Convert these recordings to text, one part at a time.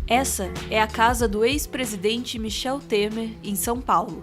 Essa é a casa do ex-presidente Michel Temer, em São Paulo.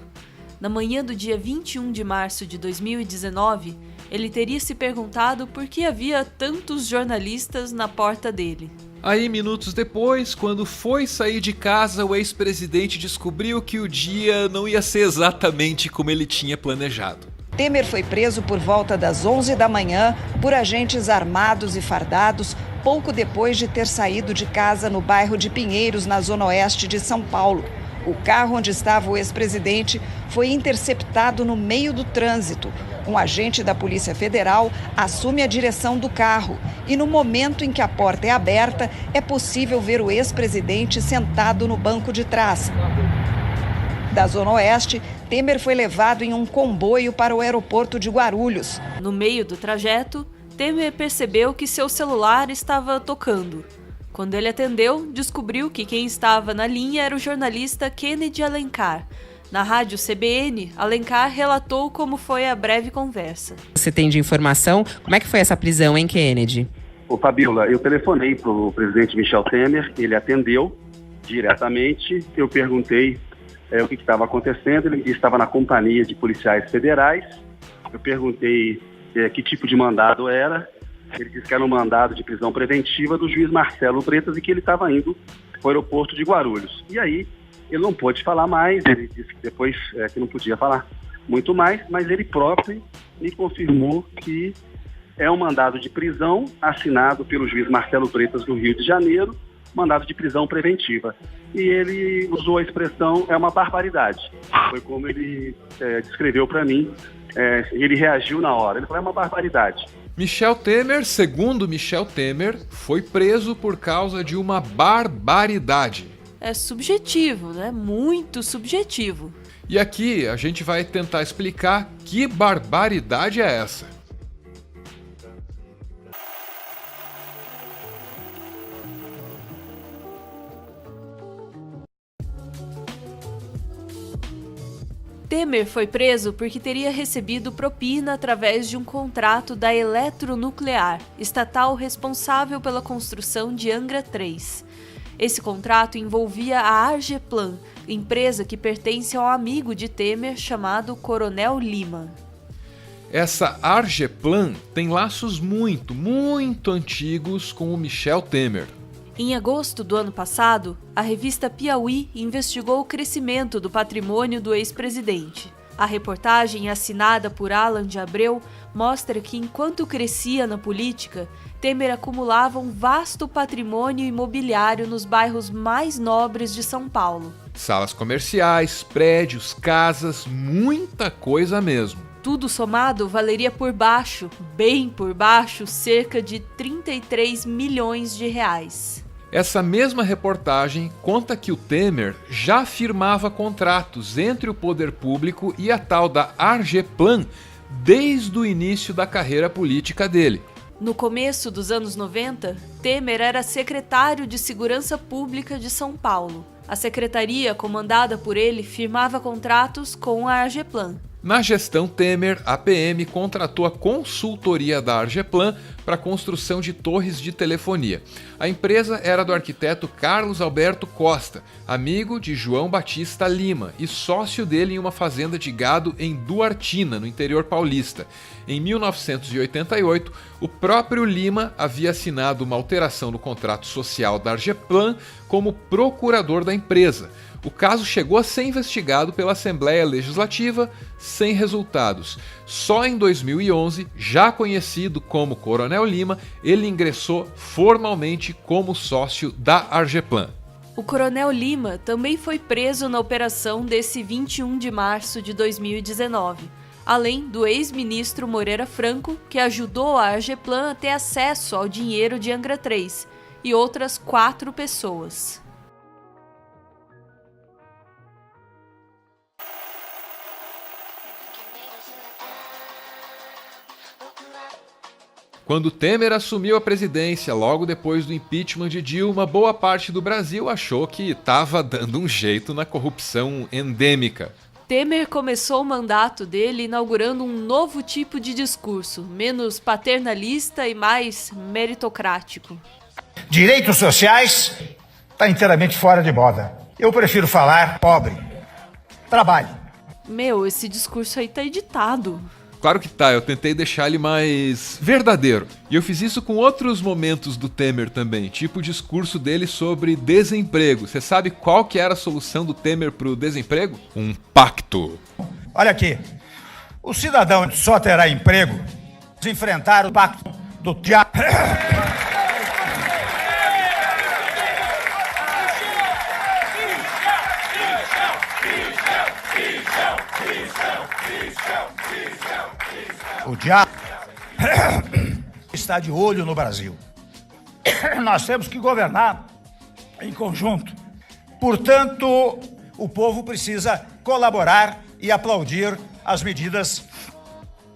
Na manhã do dia 21 de março de 2019, ele teria se perguntado por que havia tantos jornalistas na porta dele. Aí, minutos depois, quando foi sair de casa, o ex-presidente descobriu que o dia não ia ser exatamente como ele tinha planejado. Temer foi preso por volta das 11 da manhã por agentes armados e fardados, pouco depois de ter saído de casa no bairro de Pinheiros, na zona oeste de São Paulo. O carro onde estava o ex-presidente foi interceptado no meio do trânsito. Um agente da Polícia Federal assume a direção do carro e, no momento em que a porta é aberta, é possível ver o ex-presidente sentado no banco de trás. Da zona oeste, Temer foi levado em um comboio para o aeroporto de Guarulhos. No meio do trajeto, Temer percebeu que seu celular estava tocando. Quando ele atendeu, descobriu que quem estava na linha era o jornalista Kennedy Alencar. Na rádio CBN, Alencar relatou como foi a breve conversa. Você tem de informação? Como é que foi essa prisão, hein, Kennedy? Ô, Fabíola, eu telefonei para o presidente Michel Temer, ele atendeu diretamente. Eu perguntei o que estava acontecendo, ele estava na companhia de policiais federais. Eu perguntei que tipo de mandado era. Ele disse que era um mandado de prisão preventiva do juiz Marcelo Bretas e que ele estava indo para o aeroporto de Guarulhos. E aí ele não pôde falar mais, ele disse que depois que não podia falar muito mais, mas ele próprio me confirmou que é um mandado de prisão assinado pelo juiz Marcelo Bretas do Rio de Janeiro, mandado de prisão preventiva. E ele usou a expressão, é uma barbaridade. Foi como ele descreveu para mim, ele reagiu na hora, ele falou, é uma barbaridade. Michel Temer, segundo Michel Temer, foi preso por causa de uma barbaridade. É subjetivo, né? Muito subjetivo. E aqui a gente vai tentar explicar que barbaridade é essa. Temer foi preso porque teria recebido propina através de um contrato da Eletronuclear, estatal responsável pela construção de Angra 3. Esse contrato envolvia a Argeplan, empresa que pertence a um amigo de Temer chamado Coronel Lima. Essa Argeplan tem laços muito antigos com o Michel Temer. Em agosto do ano passado, a revista Piauí investigou o crescimento do patrimônio do ex-presidente. A reportagem, assinada por Alan de Abreu, mostra que enquanto crescia na política, Temer acumulava um vasto patrimônio imobiliário nos bairros mais nobres de São Paulo. Salas comerciais, prédios, casas, muita coisa mesmo. Tudo somado valeria por baixo, bem por baixo, cerca de 33 milhões de reais. Essa mesma reportagem conta que o Temer já firmava contratos entre o poder público e a tal da Argeplan desde o início da carreira política dele. No começo dos anos 90, Temer era secretário de Segurança Pública de São Paulo. A secretaria, comandada por ele, firmava contratos com a Argeplan. Na gestão Temer, a PM contratou a consultoria da Argeplan para a construção de torres de telefonia. A empresa era do arquiteto Carlos Alberto Costa, amigo de João Batista Lima e sócio dele em uma fazenda de gado em Duartina, no interior paulista. Em 1988, o próprio Lima havia assinado uma alteração no contrato social da Argeplan como procurador da empresa. O caso chegou a ser investigado pela Assembleia Legislativa, sem resultados. Só em 2011, já conhecido como Coronel Lima, ele ingressou formalmente como sócio da Argeplan. O Coronel Lima também foi preso na operação desse 21 de março de 2019, além do ex-ministro Moreira Franco, que ajudou a Argeplan a ter acesso ao dinheiro de Angra 3, e outras 4 pessoas. Quando Temer assumiu a presidência logo depois do impeachment de Dilma, boa parte do Brasil achou que estava dando um jeito na corrupção endêmica. Temer começou o mandato dele inaugurando um novo tipo de discurso, menos paternalista e mais meritocrático. Direitos sociais está inteiramente fora de moda. Eu prefiro falar pobre. Trabalhe. Meu, esse discurso aí tá editado. Claro que tá, eu tentei deixar ele mais verdadeiro. E eu fiz isso com outros momentos do Temer também, tipo o discurso dele sobre desemprego. Você sabe qual que era a solução do Temer pro desemprego? Um pacto. Olha aqui, o cidadão só terá emprego se enfrentar o pacto do diabo. O diabo está de olho no Brasil. Nós temos que governar em conjunto. Portanto, o povo precisa colaborar e aplaudir as medidas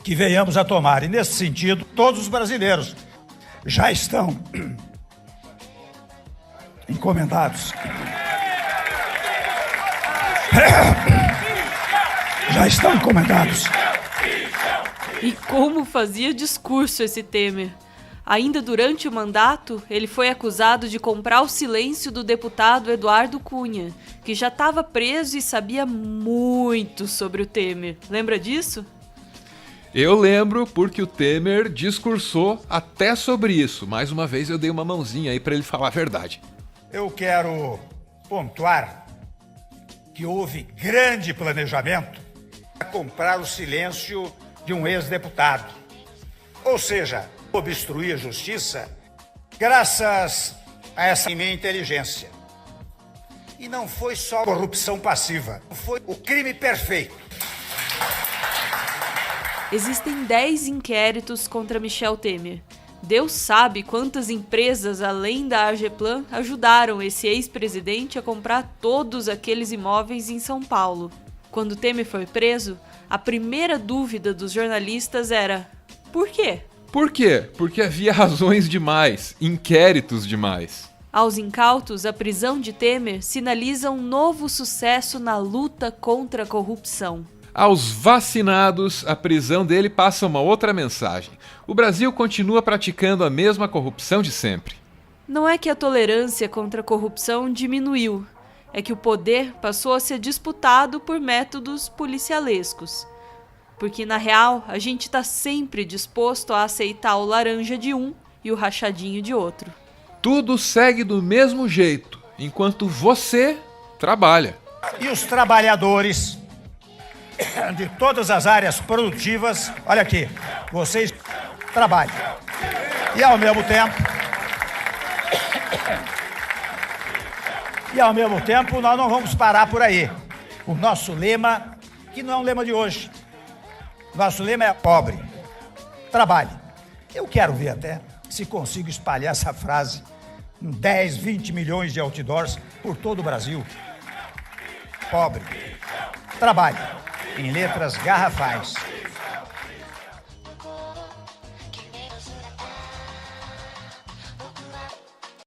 que venhamos a tomar. E, nesse sentido, todos os brasileiros já estão encomendados. Já estão encomendados. E como fazia discurso esse Temer? Ainda durante o mandato, ele foi acusado de comprar o silêncio do deputado Eduardo Cunha, que já estava preso e sabia muito sobre o Temer. Lembra disso? Eu lembro porque o Temer discursou até sobre isso. Mais uma vez eu dei uma mãozinha aí pra ele falar a verdade. Eu quero pontuar que houve grande planejamento para comprar o silêncio de um ex-deputado. Ou seja, obstruir a justiça graças a essa minha inteligência. E não foi só corrupção passiva, foi o crime perfeito. Existem 10 inquéritos contra Michel Temer. Deus sabe quantas empresas, além da AGEPLAN, ajudaram esse ex-presidente a comprar todos aqueles imóveis em São Paulo. Quando Temer foi preso, a primeira dúvida dos jornalistas era: por quê? Por quê? Porque havia razões demais, inquéritos demais. Aos incautos, a prisão de Temer sinaliza um novo sucesso na luta contra a corrupção. Aos vacinados, a prisão dele passa uma outra mensagem. O Brasil continua praticando a mesma corrupção de sempre. Não é que a tolerância contra a corrupção diminuiu, é que o poder passou a ser disputado por métodos policialescos. Porque, na real, a gente está sempre disposto a aceitar o laranja de um e o rachadinho de outro. Tudo segue do mesmo jeito, enquanto você trabalha. E os trabalhadores de todas as áreas produtivas, olha aqui, vocês trabalham. E ao mesmo tempo, nós não vamos parar por aí. O nosso lema, que não é um lema de hoje, nosso lema é pobre, trabalhe. Eu quero ver até se consigo espalhar essa frase em 10, 20 milhões de outdoors por todo o Brasil. Pobre, trabalhe, em letras garrafais.